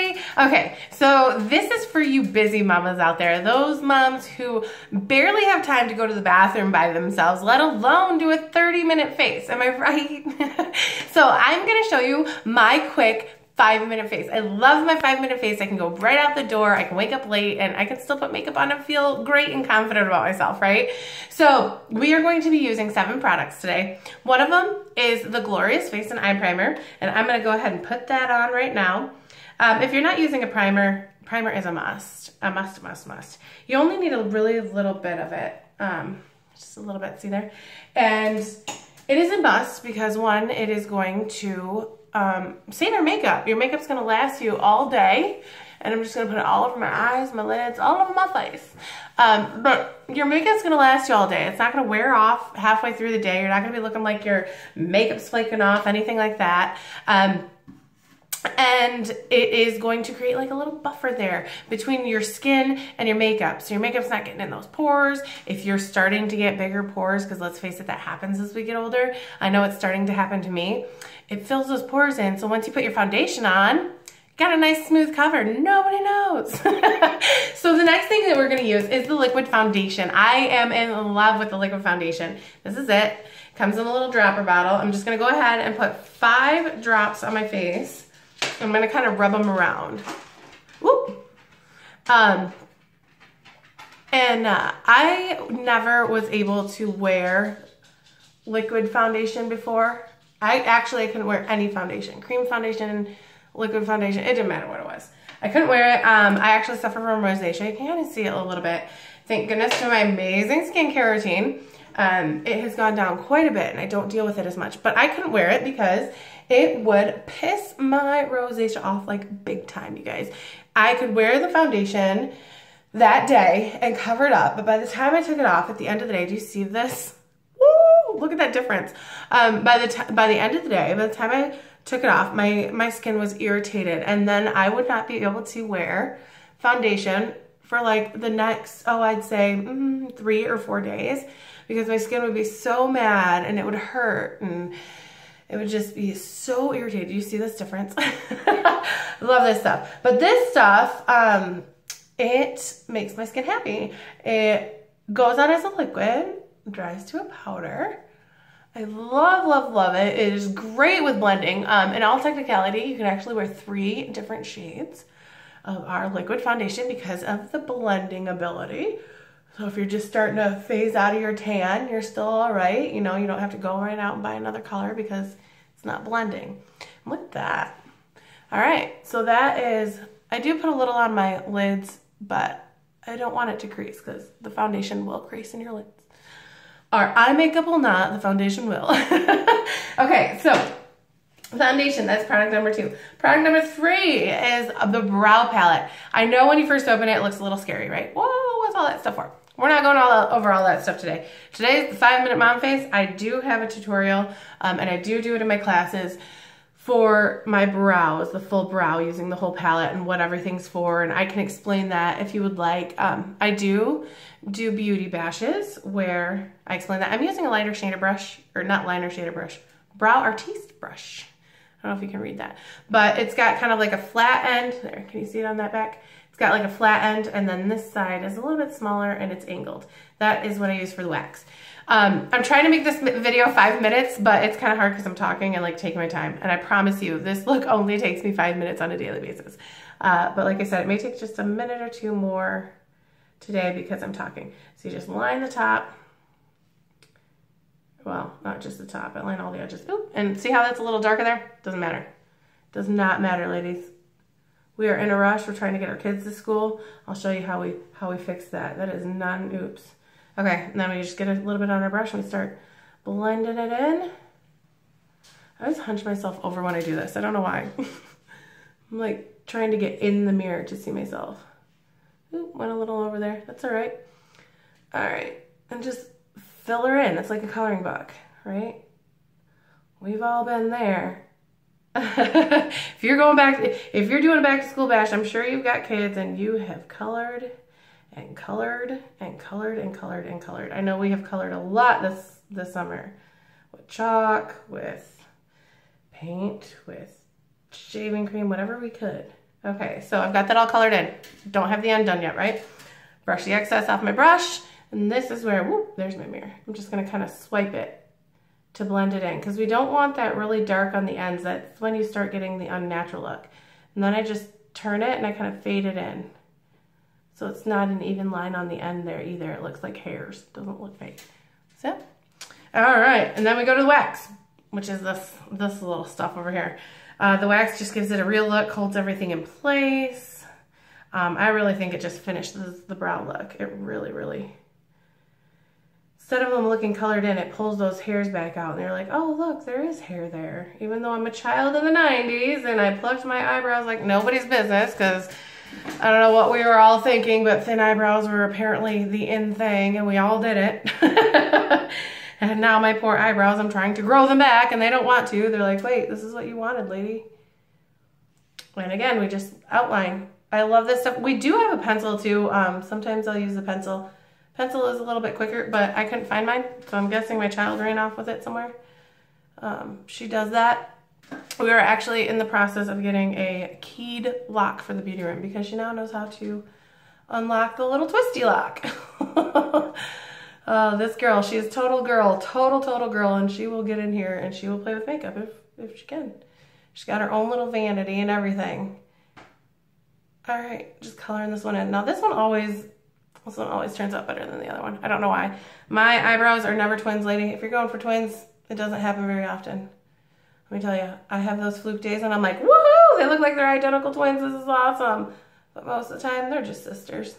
everybody. Okay, so this is for you busy mamas out there, those moms who barely have time to go to the bathroom by themselves, let alone do a 30-minute face. Am I right? So I'm gonna show you my quick 5-minute face. I love my 5-minute face. I can go right out the door. I can wake up late and I can still put makeup on and feel great and confident about myself, right? So we are going to be using 7 products today. One of them is the Glorious Face and Eye Primer, and I'm gonna go ahead and put that on right now. If you're not using a primer is a must. A must. You only need a really little bit of it. Just a little bit, see there? And it is a must because one, it is going to save your makeup. Your makeup's gonna last you all day, and I'm just gonna put it all over my eyes, my lids, all over my face. But your makeup's gonna last you all day. It's not gonna wear off halfway through the day. You're not gonna be looking like your makeup's flaking off, anything like that. And it is going to create like a little buffer there between your skin and your makeup. So your makeup's not getting in those pores. If you're starting to get bigger pores, because let's face it, that happens as we get older. I know it's starting to happen to me. It fills those pores in. So once you put your foundation on, got a nice smooth cover. Nobody knows. So the next thing that we're gonna use is the liquid foundation. I am in love with the liquid foundation. This is it. Comes in a little dropper bottle. I'm just gonna go ahead and put 5 drops on my face. I'm gonna kind of rub them around. Whoop. I never was able to wear liquid foundation before. I couldn't wear any foundation. Cream foundation, liquid foundation, it didn't matter what it was. I couldn't wear it. I actually suffer from rosacea. You can kind of see it a little bit. Thank goodness to my amazing skincare routine. It has gone down quite a bit and I don't deal with it as much, but I couldn't wear it because it would piss my rosacea off like big time, you guys. I could wear the foundation that day and cover it up, but by the time I took it off at the end of the day, do you see this? Woo! Look at that difference. By the end of the day, by the time I took it off, my skin was irritated, and then I would not be able to wear foundation for like the next, I'd say 3 or 4 days, because my skin would be so mad and it would hurt and it would just be so irritated. Do you see this difference? I love this stuff. But this stuff, it makes my skin happy. It goes on as a liquid, dries to a powder. I love it. It is great with blending. In all technicality, you can actually wear 3 different shades of our liquid foundation because of the blending ability. So if you're just starting to phase out of your tan, you're still all right. You know, you don't have to go right out and buy another color because it's not blending. And with that, all right, so that is, I do put a little on my lids, but I don't want it to crease because the foundation will crease in your lids. Our eye makeup will not, the foundation will. Okay, so foundation, that's product number 2. Product number 3 is the brow palette. I know when you first open it, it looks a little scary, right? Whoa, what's all that stuff for? We're not going over all that stuff today. Today's the 5-minute mom face. I do have a tutorial, and I do it in my classes for my brows, the full brow, using the whole palette and what everything's for, and I can explain that if you would like. I do beauty bashes where I explain that. I'm using a lighter shader brush, or not liner shader brush, Brow Artiste brush. I don't know if you can read that, but it's got kind of like a flat end. There, can you see it on that back? It's got like a flat end, and then this side is a little bit smaller and it's angled. That is what I use for the wax. I'm trying to make this video 5 minutes, but it's kind of hard because I'm talking and like taking my time. And I promise you, this look only takes me 5 minutes on a daily basis. But like I said, it may take just a minute or 2 more today because I'm talking. So you just line the top. Well, not just the top, I line all the edges. Oop, and see how that's a little darker there? Doesn't matter. Does not matter, ladies. We are in a rush. We're trying to get our kids to school. I'll show you how we fix that. That is not an oops. Okay, and then we just get a little bit on our brush and we start blending it in. I always hunch myself over when I do this. I don't know why. I'm like trying to get in the mirror to see myself. Ooh, went a little over there. That's all right. All right, and just fill her in. It's like a coloring book, right? We've all been there. If you're doing a back to school bash, I'm sure you've got kids and you have colored and colored and colored and colored and colored. I know we have colored a lot this summer with chalk, with paint, with shaving cream, whatever we could. Okay, so I've got that all colored in. Don't have the end done yet, right? Brush the excess off my brush, and this is where, whoop, there's my mirror. I'm just gonna kind of swipe it to blend it in, because we don't want that really dark on the ends. That's when you start getting the unnatural look. And then I just turn it and I kind of fade it in. So it's not an even line on the end there either. It looks like hairs. Doesn't look fake. So, all right, and then we go to the wax, which is this little stuff over here. The wax just gives it a real look, holds everything in place. I really think it just finishes the brow look. It really, really, instead of them looking colored in, it pulls those hairs back out and they're like, oh, look, there is hair there. Even though I'm a child in the 90s and I plucked my eyebrows like nobody's business, because I don't know what we were all thinking, but thin eyebrows were apparently the in thing and we all did it. And now my poor eyebrows, I'm trying to grow them back and they don't want to. They're like, wait, this is what you wanted, lady. And again, we just outline. I love this stuff. We do have a pencil too. Sometimes I'll use the pencil. Pencil is a little bit quicker, but I couldn't find mine. So I'm guessing my child ran off with it somewhere. She does that. We are actually in the process of getting a keyed lock for the beauty room because she now knows how to unlock the little twisty lock. This girl, she is total girl, total girl, and she will get in here and she will play with makeup if she can. She's got her own little vanity and everything. All right, just coloring this one in. Now this one always turns out better than the other one. I don't know why. My eyebrows are never twins, lady. If you're going for twins, it doesn't happen very often. Let me tell you, I have those fluke days and I'm like, woohoo, they look like they're identical twins. This is awesome. But most of the time, they're just sisters.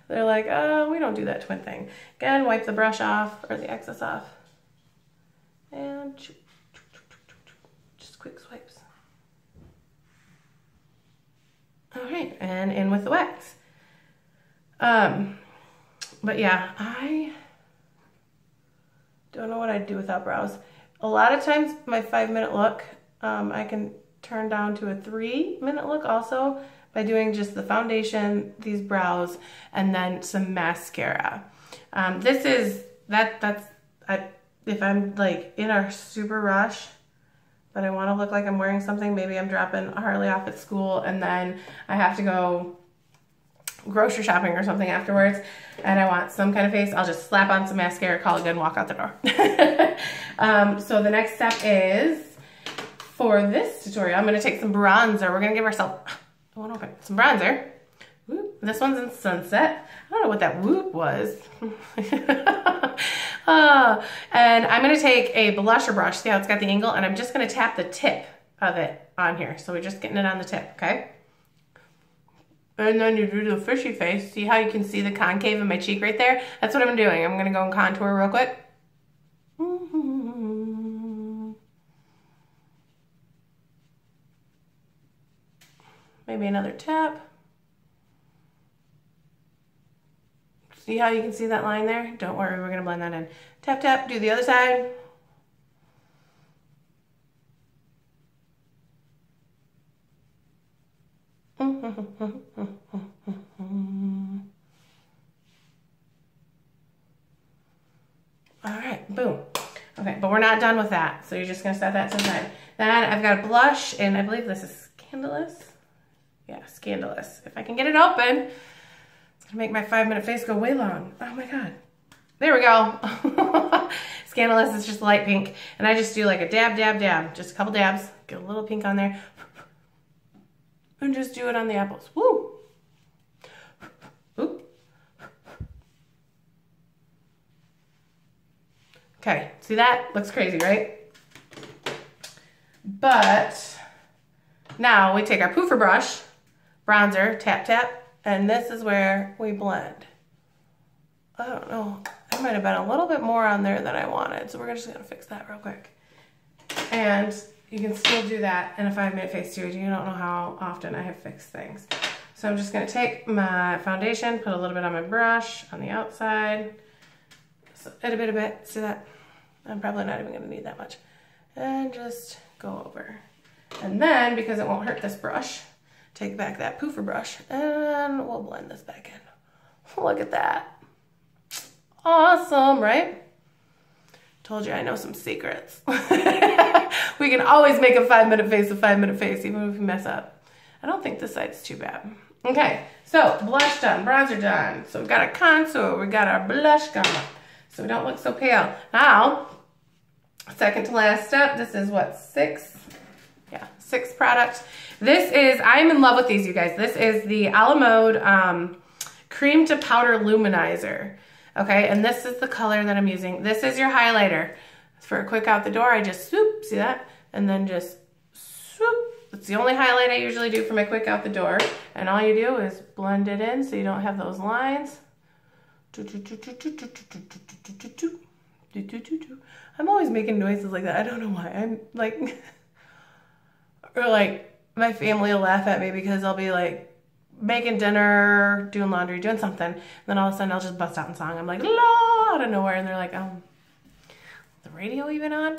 They're like, oh, we don't do that twin thing. Again, wipe the brush off or the excess off. And just quick swipes. All right, and in with the wax. But yeah, I don't know what I'd do without brows. A lot of times my 5-minute look, I can turn down to a 3-minute look also by doing just the foundation, these brows, and then some mascara. If I'm like in a super rush, but I want to look like I'm wearing something, maybe I'm dropping Harley off at school and then I have to go grocery shopping or something afterwards and I want some kind of face, I'll just slap on some mascara, call it good, and walk out the door. So the next step is, for this tutorial, I'm going to take some bronzer. We're going to give ourselves some bronzer. Whoop. This one's in Sunset. I don't know what that whoop was. And I'm going to take a blusher brush. See how it's got the angle? And I'm just going to tap the tip of it on here. So we're just getting it on the tip, okay? And then you do the fishy face. See how you can see the concave in my cheek right there? That's what I'm doing. I'm going to go and contour real quick. Maybe another tap. See how you can see that line there? Don't worry, we're gonna blend that in. Tap, tap, do the other side. All right, boom. Okay, but we're not done with that. So you're just gonna set that to the side. Then I've got a blush, and I believe this is Scandalous. Yeah, Scandalous. If I can get it open, it's gonna make my 5-minute face go way long. Oh my God. There we go. Scandalous is just light pink. And I just do like a dab, dab, dab. Just a couple dabs. Get a little pink on there. And just do it on the apples. Woo! Oop. Okay, see that? Looks crazy, right? But now we take our poofer brush, bronzer, tap, tap, and this is where we blend. I don't know. I might have been a little bit more on there than I wanted, so we're just gonna fix that real quick. And you can still do that in a 5-minute face too. You don't know how often I have fixed things. So I'm just gonna take my foundation, put a little bit on my brush on the outside, so a bit, see that? I'm probably not even gonna need that much. And just go over. And then, because it won't hurt this brush, take back that poofer brush and we'll blend this back in. Look at that. Awesome, right? Told you I know some secrets. We can always make a 5-minute face a 5-minute face, even if we mess up. I don't think this side's too bad. Okay, so blush done, bronzer done. So we got our contour, we got our blush going, so we don't look so pale. Now, second to last step, this is what, 6? Yeah, 6 products. This is, I'm in love with these, you guys. This is the A La Mode Cream to Powder Luminizer. Okay, and this is the color that I'm using. This is your highlighter. For a quick out the door, I just swoop, see that? And then just swoop. It's the only highlight I usually do for my quick out the door. And all you do is blend it in so you don't have those lines. I'm always making noises like that. I don't know why. I'm like, or like my family will laugh at me because I'll be like making dinner, doing laundry, doing something. And then all of a sudden I'll just bust out in song. I'm like, la, out of nowhere. And they're like, the radio even on?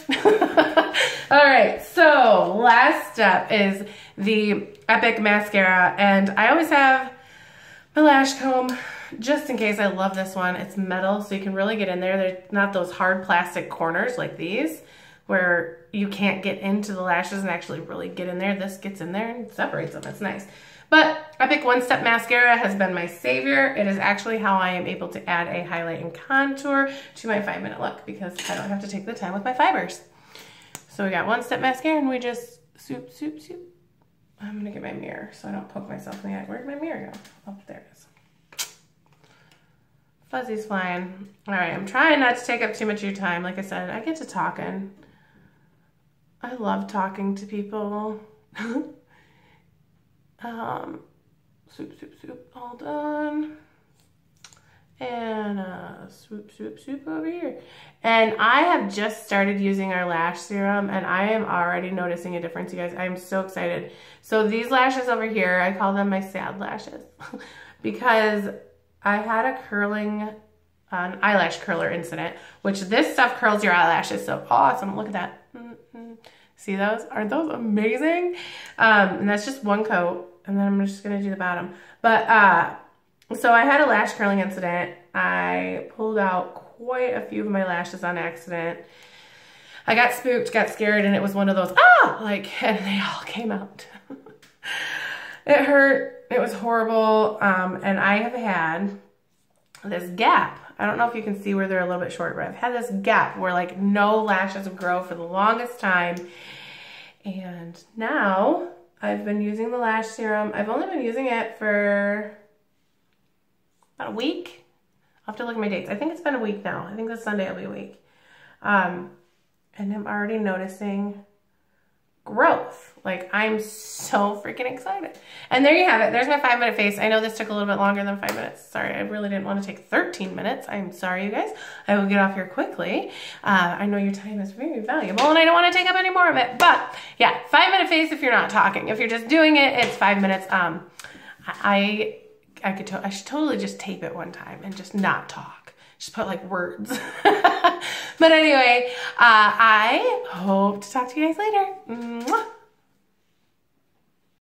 All right, so last step is the Epic mascara, and I always have my lash comb just in case. I love this one. It's metal, so you can really get in there. There's not those hard plastic corners like these where you can't get into the lashes and actually really get in there. This gets in there and separates them. It's nice. But Epic One Step Mascara has been my savior. It is actually how I am able to add a highlight and contour to my 5-minute look because I don't have to take the time with my fibers. So we got One Step Mascara and we just swoop, swoop, swoop. I'm gonna get my mirror so I don't poke myself in the eye. Where'd my mirror go? Oh, there it is. Fuzzy's flying. All right, I'm trying not to take up too much of your time. Like I said, I get to talking. I love talking to people. Swoop, swoop, swoop, all done. And swoop, swoop, swoop over here. And I have just started using our lash serum and I am already noticing a difference, you guys. I'm so excited. So these lashes over here, I call them my sad lashes because I had a curling eyelash curler incident, which this stuff curls your eyelashes. So awesome. Look at that. See those? Aren't those amazing? And that's just one coat. And then I'm just going to do the bottom. But, so I had a lash curling incident. I pulled out quite a few of my lashes on accident. I got spooked, got scared, and it was one of those, like, and they all came out. It hurt. It was horrible. And I have had this gap. I don't know if you can see where they're a little bit short, but I've had this gap where like no lashes would grow for the longest time. And now I've been using the lash serum. I've only been using it for about a week. I'll have to look at my dates. I think it's been a week now. I think this Sunday will be a week. And I'm already noticing growth. Like, I'm so freaking excited. And there you have it. There's my 5-minute face. I know this took a little bit longer than 5 minutes. Sorry, I really didn't want to take 13 minutes. I'm sorry, you guys. I will get off here quickly. I know your time is very valuable and I don't want to take up any more of it. But yeah, 5-minute face if you're not talking. If you're just doing it, it's 5 minutes. I should totally just tape it one time and just not talk. Just put like words. But anyway, I hope to talk to you guys later. Mwah.